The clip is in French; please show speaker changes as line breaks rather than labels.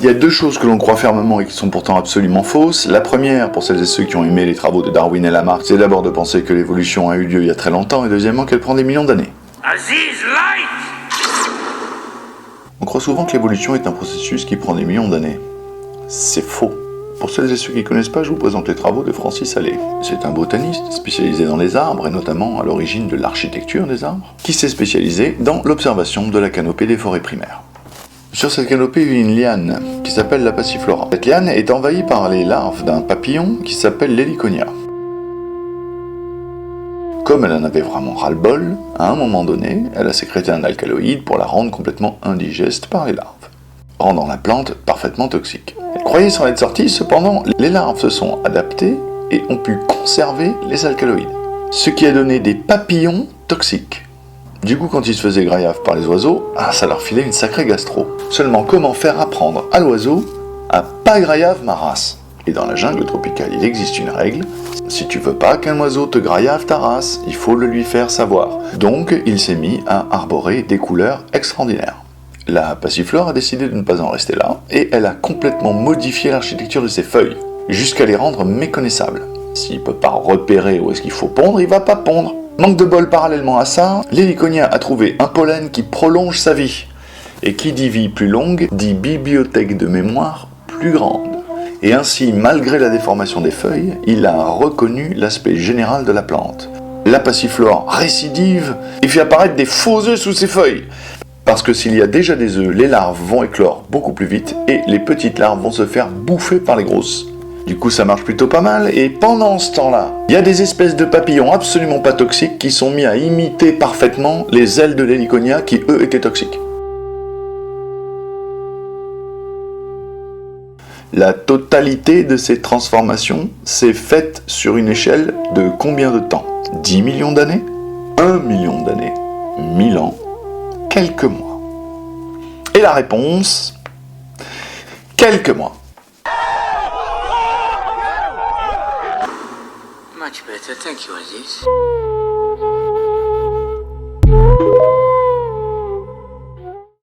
Il y a deux choses que l'on croit fermement et qui sont pourtant absolument fausses. La première, pour celles et ceux qui ont aimé les travaux de Darwin et Lamarck, c'est d'abord de penser que l'évolution a eu lieu il y a très longtemps, et deuxièmement qu'elle prend des millions d'années.
Aziz, light!
On croit souvent que l'évolution est un processus qui prend des millions d'années. C'est faux. Pour celles et ceux qui ne connaissent pas, je vous présente les travaux de Francis Halley. C'est un botaniste spécialisé dans les arbres, et notamment à l'origine de l'architecture des arbres, qui s'est spécialisé dans l'observation de la canopée des forêts primaires. Sur cette canopée vit une liane qui s'appelle la Passiflora. Cette liane est envahie par les larves d'un papillon qui s'appelle l'Heliconia. Comme elle en avait vraiment ras-le-bol, à un moment donné, elle a sécrété un alcaloïde pour la rendre complètement indigeste par les larves, rendant la plante parfaitement toxique. Elle croyait s'en être sortie, cependant, les larves se sont adaptées et ont pu conserver les alcaloïdes, ce qui a donné des papillons toxiques. Du coup, quand ils se faisaient graillave par les oiseaux, ça leur filait une sacrée gastro. Seulement, comment faire apprendre à l'oiseau à pas graillave ma race? Et dans la jungle tropicale, il existe une règle. Si tu veux pas qu'un oiseau te graillave ta race, il faut le lui faire savoir. Donc, il s'est mis à arborer des couleurs extraordinaires. La Passiflore a décidé de ne pas en rester là, et elle a complètement modifié l'architecture de ses feuilles, jusqu'à les rendre méconnaissables. S'il peut pas repérer où est-ce qu'il faut pondre, il va pas pondre. Manque de bol, parallèlement à ça, l'Heliconia a trouvé un pollen qui prolonge sa vie. Et qui dit vie plus longue, dit bibliothèque de mémoire plus grande. Et ainsi, malgré la déformation des feuilles, il a reconnu l'aspect général de la plante. La Passiflore récidive et fait apparaître des faux œufs sous ses feuilles. Parce que s'il y a déjà des œufs, les larves vont éclore beaucoup plus vite et les petites larves vont se faire bouffer par les grosses. Du coup, ça marche plutôt pas mal, et pendant ce temps-là, il y a des espèces de papillons absolument pas toxiques qui sont mis à imiter parfaitement les ailes de l'Heliconia qui, eux, étaient toxiques. La totalité de ces transformations s'est faite sur une échelle de combien de temps? 10 millions d'années? 1 million d'années? 1000 ans? Quelques mois? Et la réponse? Quelques mois.
Much better, thank you, Aziz.